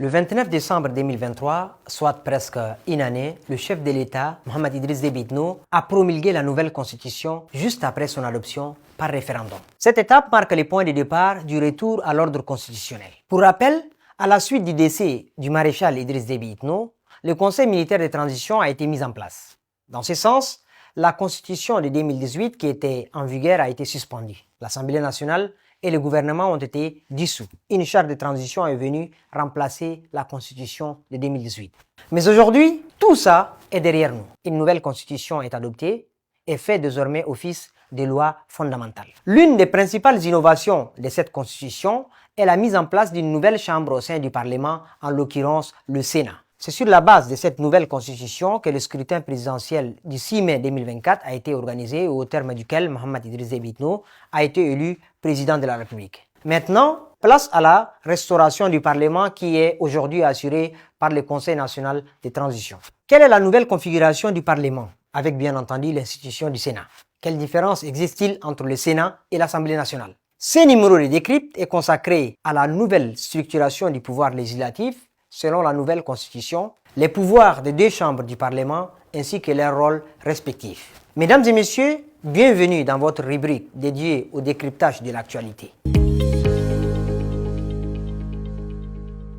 Le 29 décembre 2023, soit presque une année, le chef de l'État, Mohamed Idriss Déby Itno, a promulgué la nouvelle constitution juste après son adoption par référendum. Cette étape marque les points de départ du retour à l'ordre constitutionnel. Pour rappel, à la suite du décès du maréchal Idriss Déby Itno, le Conseil militaire de transition a été mis en place. Dans ce sens, la constitution de 2018 qui était en vigueur a été suspendue. L'Assemblée nationale et le gouvernement ont été dissous. Une charte de transition est venue remplacer la constitution de 2018. Mais aujourd'hui, tout ça est derrière nous. Une nouvelle constitution est adoptée et fait désormais office de loi fondamentale. L'une des principales innovations de cette constitution est la mise en place d'une nouvelle chambre au sein du Parlement, en l'occurrence le Sénat. C'est sur la base de cette nouvelle constitution que le scrutin présidentiel du 6 mai 2024 a été organisé, au terme duquel Mohamed Idriss Déby Itno a été élu président de la République. Maintenant, place à la restauration du Parlement qui est aujourd'hui assurée par le Conseil national de transition. Quelle est la nouvelle configuration du Parlement, avec bien entendu l'institution du Sénat? Quelle différence existe-t-il entre le Sénat et l'Assemblée nationale? Ce numéro de décrypte est consacré à la nouvelle structuration du pouvoir législatif selon la nouvelle constitution, les pouvoirs des deux chambres du Parlement ainsi que leurs rôles respectifs. Mesdames et messieurs, bienvenue dans votre rubrique dédiée au décryptage de l'actualité.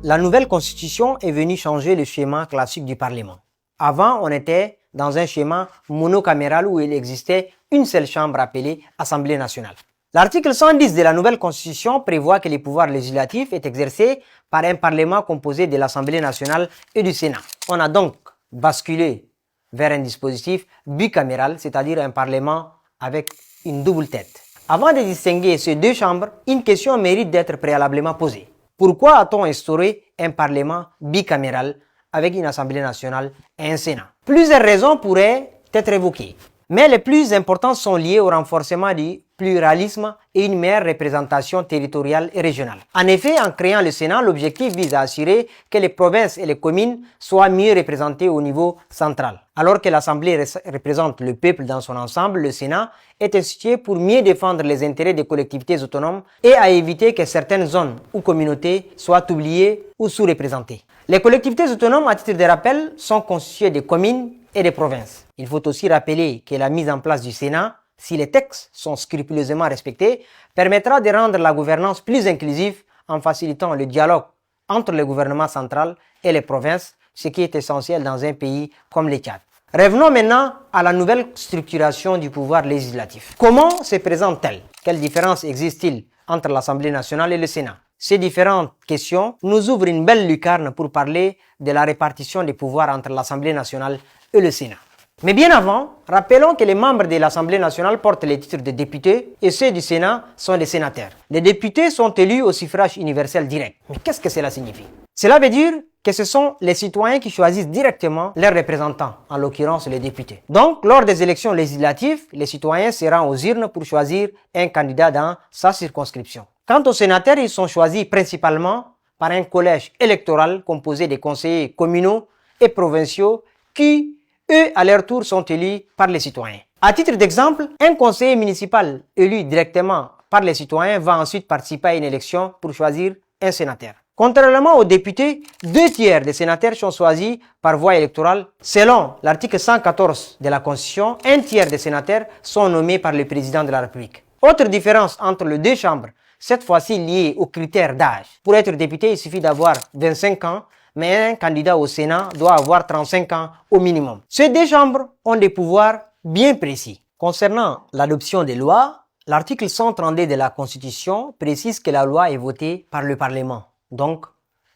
La nouvelle constitution est venue changer le schéma classique du Parlement. Avant, on était dans un schéma monocaméral où il existait une seule chambre appelée Assemblée nationale. L'article 110 de la nouvelle constitution prévoit que les pouvoirs législatifs est exercé par un Parlement composé de l'Assemblée nationale et du Sénat. On a donc basculé vers un dispositif bicaméral, c'est-à-dire un Parlement avec une double tête. Avant de distinguer ces deux chambres, une question mérite d'être préalablement posée. Pourquoi a-t-on instauré un Parlement bicaméral avec une Assemblée nationale et un Sénat? Plusieurs raisons pourraient être évoquées, mais les plus importantes sont liées au renforcement du pluralisme et une meilleure représentation territoriale et régionale. En effet, en créant le Sénat, l'objectif vise à assurer que les provinces et les communes soient mieux représentées au niveau central. Alors que l'Assemblée représente le peuple dans son ensemble, le Sénat est institué pour mieux défendre les intérêts des collectivités autonomes et à éviter que certaines zones ou communautés soient oubliées ou sous-représentées. Les collectivités autonomes, à titre de rappel, sont constituées de communes et de provinces. Il faut aussi rappeler que la mise en place du Sénat, si les textes sont scrupuleusement respectés, permettra de rendre la gouvernance plus inclusive en facilitant le dialogue entre le gouvernement central et les provinces, ce qui est essentiel dans un pays comme le Tchad. Revenons maintenant à la nouvelle structuration du pouvoir législatif. Comment se présente-t-elle? Quelle différence existe-t-il entre l'Assemblée nationale et le Sénat? Ces différentes questions nous ouvrent une belle lucarne pour parler de la répartition des pouvoirs entre l'Assemblée nationale et le Sénat. Mais bien avant, rappelons que les membres de l'Assemblée nationale portent les titres de députés et ceux du Sénat sont des sénateurs. Les députés sont élus au suffrage universel direct. Mais qu'est-ce que cela signifie? Cela veut dire que ce sont les citoyens qui choisissent directement leurs représentants, en l'occurrence les députés. Donc, lors des élections législatives, les citoyens se rendent aux urnes pour choisir un candidat dans sa circonscription. Quant aux sénateurs, ils sont choisis principalement par un collège électoral composé des conseillers communaux et provinciaux qui, eux, à leur tour, sont élus par les citoyens. À titre d'exemple, un conseiller municipal élu directement par les citoyens va ensuite participer à une élection pour choisir un sénateur. Contrairement aux députés, 2/3 des sénateurs sont choisis par voie électorale. Selon l'article 114 de la Constitution, 1/3 des sénateurs sont nommés par le président de la République. Autre différence entre les deux chambres, cette fois-ci liée aux critères d'âge. Pour être député, il suffit d'avoir 25 ans, mais un candidat au Sénat doit avoir 35 ans au minimum. Ces deux chambres ont des pouvoirs bien précis. Concernant l'adoption des lois, l'article 132 de la Constitution précise que la loi est votée par le Parlement, donc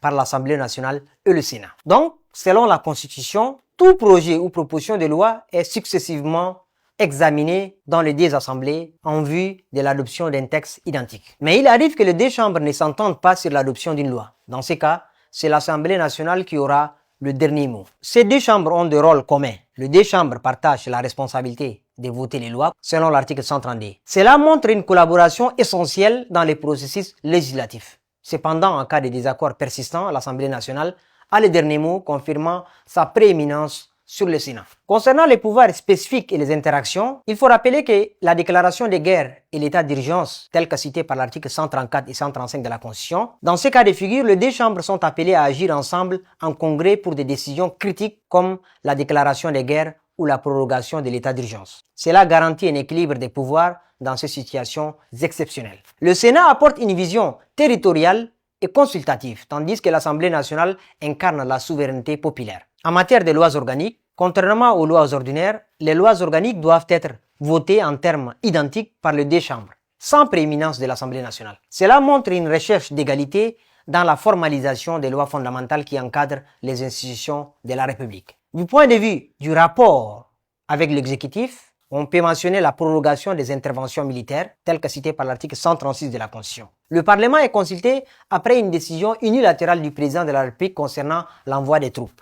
par l'Assemblée nationale et le Sénat. Donc, selon la Constitution, tout projet ou proposition de loi est successivement examiné dans les deux assemblées en vue de l'adoption d'un texte identique. Mais il arrive que les deux chambres ne s'entendent pas sur l'adoption d'une loi. Dans ce cas, c'est l'Assemblée nationale qui aura le dernier mot. Ces deux chambres ont des rôles communs. Les deux chambres partagent la responsabilité de voter les lois selon l'article 132. Cela montre une collaboration essentielle dans les processus législatifs. Cependant, en cas de désaccord persistant, l'Assemblée nationale a le dernier mot, confirmant sa prééminence sur le Sénat. Concernant les pouvoirs spécifiques et les interactions, il faut rappeler que la déclaration de guerre et l'état d'urgence, tel que cité par l'article 134 et 135 de la Constitution, dans ces cas de figure, les deux chambres sont appelées à agir ensemble en congrès pour des décisions critiques comme la déclaration de guerre ou la prorogation de l'état d'urgence. Cela garantit un équilibre des pouvoirs dans ces situations exceptionnelles. Le Sénat apporte une vision territoriale et consultative, tandis que l'Assemblée nationale incarne la souveraineté populaire. En matière de lois organiques, contrairement aux lois ordinaires, les lois organiques doivent être votées en termes identiques par les deux chambres, sans prééminence de l'Assemblée nationale. Cela montre une recherche d'égalité dans la formalisation des lois fondamentales qui encadrent les institutions de la République. Du point de vue du rapport avec l'exécutif, on peut mentionner la prorogation des interventions militaires, telle que citée par l'article 136 de la Constitution. Le Parlement est consulté après une décision unilatérale du président de la République concernant l'envoi des troupes.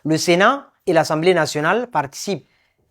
Le Sénat et l'Assemblée nationale participent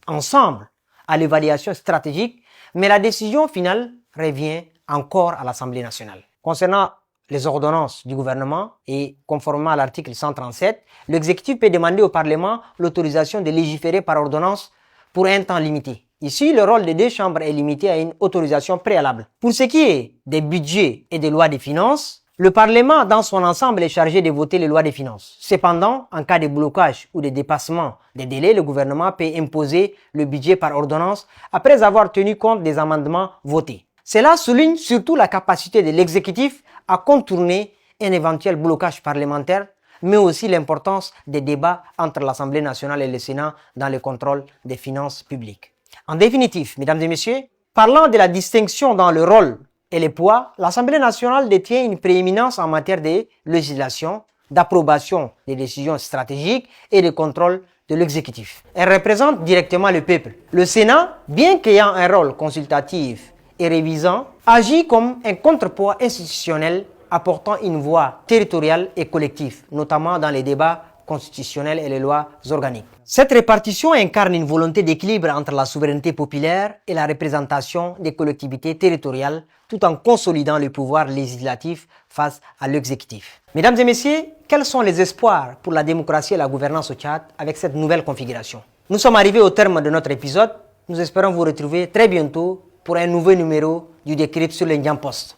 ensemble à l'évaluation stratégique, mais la décision finale revient encore à l'Assemblée nationale. Concernant les ordonnances du gouvernement et conformément à l'article 137, l'exécutif peut demander au Parlement l'autorisation de légiférer par ordonnance pour un temps limité. Ici, le rôle des deux chambres est limité à une autorisation préalable. Pour ce qui est des budgets et des lois de finances, le Parlement dans son ensemble est chargé de voter les lois de finances. Cependant, en cas de blocage ou de dépassement des délais, le gouvernement peut imposer le budget par ordonnance après avoir tenu compte des amendements votés. Cela souligne surtout la capacité de l'exécutif à contourner un éventuel blocage parlementaire, mais aussi l'importance des débats entre l'Assemblée nationale et le Sénat dans le contrôle des finances publiques. En définitive, mesdames et messieurs, parlant de la distinction dans le rôle et les poids, l'Assemblée nationale détient une prééminence en matière de législation, d'approbation des décisions stratégiques et de contrôle de l'exécutif. Elle représente directement le peuple. Le Sénat, bien qu'ayant un rôle consultatif et révisant, agit comme un contrepoids institutionnel apportant une voix territoriale et collective, notamment dans les débats constitutionnels et les lois organiques. Cette répartition incarne une volonté d'équilibre entre la souveraineté populaire et la représentation des collectivités territoriales, tout en consolidant le pouvoir législatif face à l'exécutif. Mesdames et messieurs, quels sont les espoirs pour la démocratie et la gouvernance au Tchad avec cette nouvelle configuration? Nous sommes arrivés au terme de notre épisode. Nous espérons vous retrouver très bientôt pour un nouveau numéro du Décrypte sur le Ndian Post.